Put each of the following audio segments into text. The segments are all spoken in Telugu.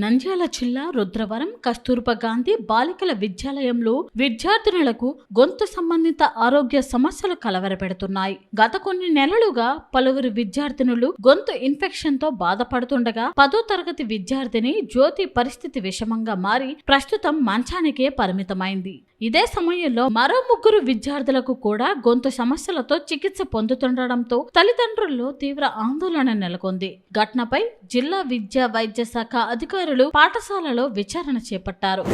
నంద్యాల జిల్లా రుద్రవరం కస్తూర్బా గాంధీ బాలికల విద్యాలయంలో విద్యార్థినులకు గొంతు సంబంధిత ఆరోగ్య సమస్యలు కలవరపెడుతున్నాయి. గత కొన్ని నెలలుగా పలువురు విద్యార్థినులు గొంతు ఇన్ఫెక్షన్ తో బాధపడుతుండగా 10వ తరగతి విద్యార్థిని జ్యోతి పరిస్థితి విషమంగా మారి ప్రస్తుతం మంచానికే పరిమితమైంది. ఇదే సమయంలో మరో 3 విద్యార్థులకు కూడా గొంతు సమస్యలతో చికిత్స పొందుతుండటంతో తల్లిదండ్రుల్లో తీవ్ర ఆందోళన నెలకొంది. ఘటనపై జిల్లా విద్యా వైద్య శాఖ అధికారులు పాఠశాలలో విచారణ చేపట్టారు.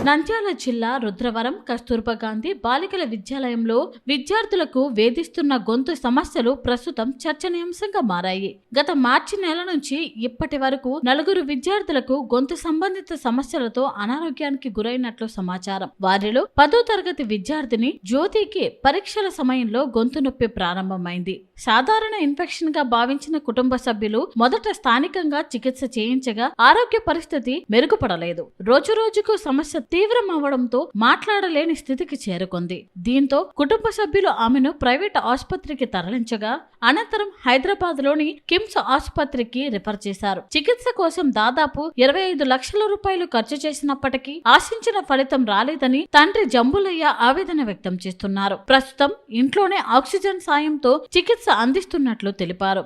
నంద్యాల జిల్లా రుద్రవరం కస్తూర్బా గాంధీ బాలికల విద్యాలయంలో విద్యార్థులకు వేధిస్తున్న గొంతు సమస్యలు ప్రస్తుతం చర్చనీయాంశంగా మారాయి. గత మార్చి నెల నుంచి ఇప్పటి వరకు 4 విద్యార్థులకు గొంతు సంబంధిత సమస్యలతో అనారోగ్యానికి గురైనట్లు సమాచారం. వారిలో 10వ తరగతి విద్యార్థిని జ్యోతికి పరీక్షల సమయంలో గొంతు నొప్పి ప్రారంభమైంది. సాధారణ ఇన్ఫెక్షన్ గా భావించిన కుటుంబ సభ్యులు మొదట స్థానికంగా చికిత్స చేయించగా ఆరోగ్య పరిస్థితి మెరుగుపడలేదు. రోజురోజుకు సమస్య తీవ్రమవడంతో మాట్లాడలేని స్థితికి చేరుకుంది. దీంతో కుటుంబ సభ్యులు ఆమెను ప్రైవేట్ ఆసుపత్రికి తరలించగా అనంతరం హైదరాబాద్ లోని కిమ్స్ ఆసుపత్రికి రిఫర్ చేశారు. చికిత్స కోసం దాదాపు 25 లక్షల రూపాయలు ఖర్చు చేసినప్పటికీ ఆశించిన ఫలితం రాలేదని తండ్రి జంబులయ్య ఆవేదన వ్యక్తం చేస్తున్నారు. ప్రస్తుతం ఇంట్లోనే ఆక్సిజన్ సాయంతో చికిత్స అందిస్తున్నట్లు తెలిపారు.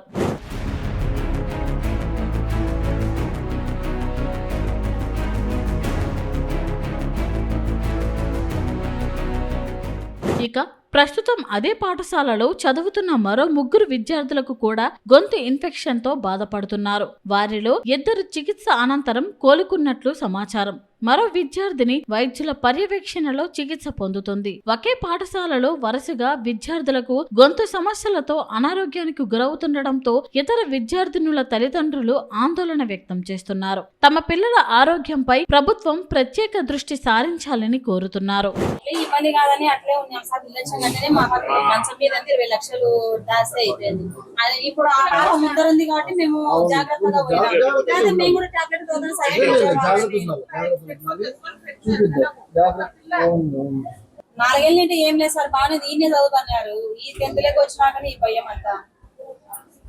ఇక ప్రస్తుతం అదే పాఠశాలలో చదువుతున్న మరో 3 విద్యార్థులకు కూడా గొంతు ఇన్ఫెక్షన్ తో బాధపడుతున్నారు. వారిలో 2 చికిత్స అనంతరం కోలుకున్నట్లు సమాచారం. మరో విద్యార్థిని వైద్యుల పర్యవేక్షణలో చికిత్స పొందుతుంది. ఒకే పాఠశాలలో వరుసగా విద్యార్థులకు గొంతు సమస్యలతో అనారోగ్యానికి గురవుతుండటంతో ఇతర విద్యార్థినుల తల్లిదండ్రులు ఆందోళన వ్యక్తం చేస్తున్నారు. తమ పిల్లల ఆరోగ్యంపై ప్రభుత్వం ప్రత్యేక దృష్టి సారించాలని కోరుతున్నారు. ఇప్పుడు ముందరుంది కాబట్టి మేము జాగ్రత్తగా నాలుగేళ్ళ ఏం లేదు సార్, బాగానే దీన్నే చదువుతున్నాడు. ఈ 10th లోకి వచ్చినాక ఈ భయం అంతా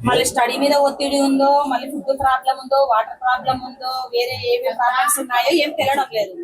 మళ్ళీ స్టడీ మీద ఒత్తిడి ఉందో, మళ్ళీ ఫుడ్ ప్రాబ్లం ఉందో, వాటర్ ప్రాబ్లం ఉందో, వేరే ఏమేమి ప్రాబ్లమ్స్ ఉన్నాయో ఏం తెలియడం లేదు.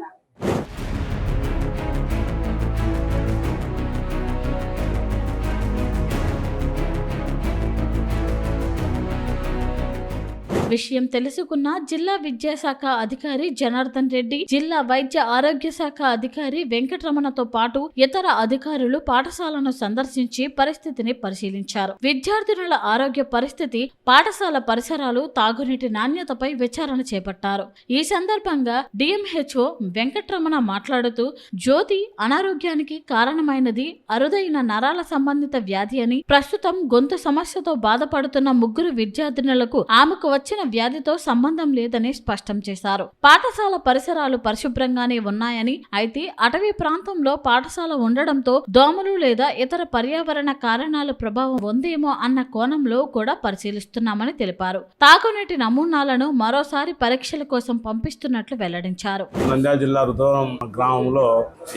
విషయం తెలుసుకున్న జిల్లా విద్యాశాఖ అధికారి జనార్దన్ రెడ్డి, జిల్లా వైద్య ఆరోగ్య శాఖ అధికారి వెంకటరమణతో పాటు ఇతర అధికారులు పాఠశాలను సందర్శించి పరిస్థితిని పరిశీలించారు. విద్యార్థినుల ఆరోగ్య పరిస్థితి, పాఠశాల పరిసరాలు, తాగునీటి నాణ్యతపై విచారణ చేపట్టారు. ఈ సందర్భంగా డిఎంహెచ్ఓ వెంకటరమణ మాట్లాడుతూ, జ్యోతి అనారోగ్యానికి కారణమైనది అరుదైన నరాల సంబంధిత వ్యాధి అని, ప్రస్తుతం గొంతు సమస్యతో బాధపడుతున్న 3 విద్యార్థినులకు ఆమెకు వచ్చిన వ్యాధితో సంబంధం లేదని స్పష్టం చేశారు. పాఠశాల పరిసరాలు పరిశుభ్రంగానే ఉన్నాయని, అయితే అటవీ ప్రాంతంలో పాఠశాల ఉండడంతో దోమలు లేదా ఇతర పర్యావరణ కారణాల ప్రభావం ఉందేమో అన్న కోణంలో కూడా పరిశీలిస్తున్నామని తెలిపారు. తాగునీటి నమూనాలను మరోసారి పరీక్షల కోసం పంపిస్తున్నట్లు వెల్లడించారు. నంద్యాల జిల్లా రుద్రవరం గ్రామంలో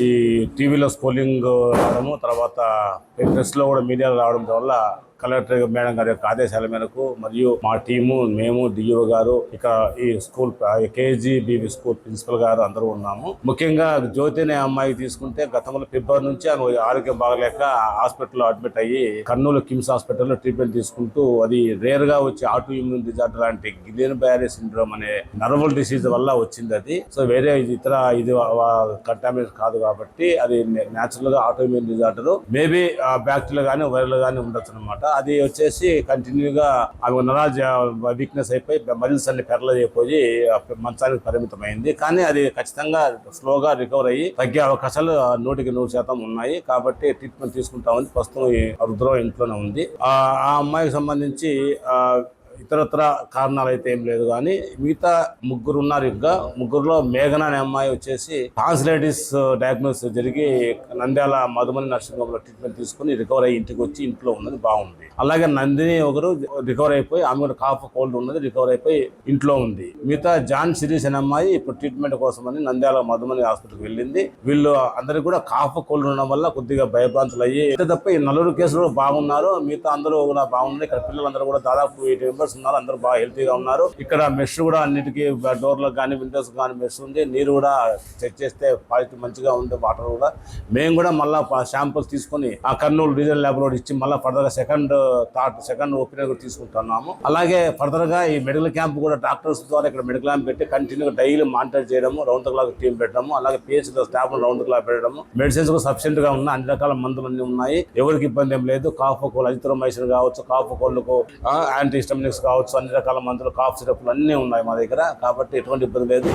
ఈ టీవీలో స్కూలింగ్ రావడము, తర్వాత ప్రెస్ లో కూడా మీడియాలో రావడం వల్ల కలెక్టర్ మేడం గారి యొక్క ఆదేశాల మేరకు మరియు మా టీము, మేము, డిఓ గారు, ఇక ఈ స్కూల్ కేజీబీవి స్కూల్ ప్రిన్సిపల్ గారు అందరూ ఉన్నాము. ముఖ్యంగా జ్యోతి అనే అమ్మాయి తీసుకుంటే గతంలో ఫిబ్రవరి నుంచి ఆరోగ్యం బాగలేక హాస్పిటల్లో అడ్మిట్ అయ్యి కర్నూలు కిమ్స్ హాస్పిటల్లో ట్రీట్మెంట్ తీసుకుంటూ, అది రేర్ గా వచ్చి ఆటో ఇమ్యూన్ డిజార్డర్ లాంటి గిలియన్ బ్యారీ సిండ్రోమ్ అనే నర్వల్ డిసీజ్ వల్ల వచ్చింది. అది సో వేరే ఇతర ఇది కంటామినేట్ కాదు కాబట్టి అది న్యాచురల్ గా auto immune disorder, maybe bacteria గానీ వైరల్ గానీ ఉండొచ్చు అనమాట. అది వచ్చేసి కంటిన్యూగా ఆమె నరాజ్ వీక్నెస్ అయిపోయి మజిల్స్ అన్ని పెరలైజ్ అయిపోయి మంచానికి పరిమితమైంది. కానీ అది ఖచ్చితంగా స్లోగా రికవర్ అయ్యి తగ్గే అవకాశాలు 100% ఉన్నాయి. కాబట్టి ట్రీట్మెంట్ తీసుకుంటామని ప్రస్తుతం రుద్రవరం ఇంట్లోనే ఉంది. ఆ అమ్మాయికి సంబంధించి ఇతరత్ర కారణాలు అయితే ఏం లేదు కానీ మిగతా ముగ్గురు ఉన్నారు. ఇంకా ముగ్గురులో మేఘన అనే అమ్మాయి వచ్చేసి టాన్సిలైటిస్ డయాగ్నోసిస్ జరిగి నంద్యాల మధుమని నర్సింగ్ హోమ్ లో ట్రీట్మెంట్ తీసుకుని రికవర్ అయ్యి ఇంటికి వచ్చి ఇంట్లో ఉన్నది, బాగుంది. అలాగే నందిని ఒకరు రికవర్ అయిపోయి, ఆమె కూడా కాఫ్ కోల్డ్ ఉన్నది, రికవర్ అయిపోయి ఇంట్లో ఉంది. మిగతా జాన్ సిరీస్ అనే అమ్మాయి ఇప్పుడు ట్రీట్మెంట్ కోసం అని నంద్యాల మధుమని హాస్పిటల్కి వెళ్ళింది. వీళ్ళు అందరికి కూడా కాఫ్ కోల్డ్ ఉండడం వల్ల కొద్దిగా భయభ్రాంతులు అయ్యి, అంతే తప్ప ఈ 4 కేసులు బాగున్నారు. మిగతా అందరూ కూడా బాగున్నారు. ఇక్కడ పిల్లలందరూ కూడా దాదాపు 80 మెంబర్స్ ఉన్నారు. అందరూ బాగా హెల్తీగా ఉన్నారు. ఇక్కడ మెష్ కూడా అన్నిటికీ డోర్లకు కానీ విండోస్ కానీ మెష్ ఉంది. నీరు కూడా చెక్ చేస్తే పాజిటివ్ మంచిగా ఉంది. వాటర్ కూడా మేము కూడా మళ్ళీ శాంపుల్స్ తీసుకుని ఆ కర్నూలు రీజనల్ ల్యాబ్ లో ఇచ్చి మళ్ళీ ఫర్దర్ గా సెకండ్ ఒపీనియన్ కూడా తీసుకుంటున్నాము. అలాగే ఫర్దర్ గా ఈ మెడికల్ క్యాంప్ కూడా డాక్టర్స్ ద్వారా ఇక్కడ మెడికల్ క్యాంప్ పెట్టి కంటిన్యూగా డైలీ మానిటర్ చేయడము, రౌండ్ ద క్లాక్ టీం పెట్టడము, అలాగే PHC staff round the clock పెట్టడము, మెడిసిన్స్ కూడా సఫిషియెంట్ గా ఉన్నాయి. అన్ని రకాల మందులు అన్ని ఉన్నాయి. ఎవరికి ఇబ్బంది ఏం లేదు. కాఫ్ కోల్డ్ అజిత్రోమైసిన్ కావచ్చు, కాఫ్ కోల్డ్కు యాంటీ హిస్టమినిక్స్ కావచ్చు, అన్ని రకాల మందులు, కాఫ్ సిరప్లు అన్నీ ఉన్నాయి మా దగ్గర. కాబట్టి ఎటువంటి ఇబ్బంది లేదు.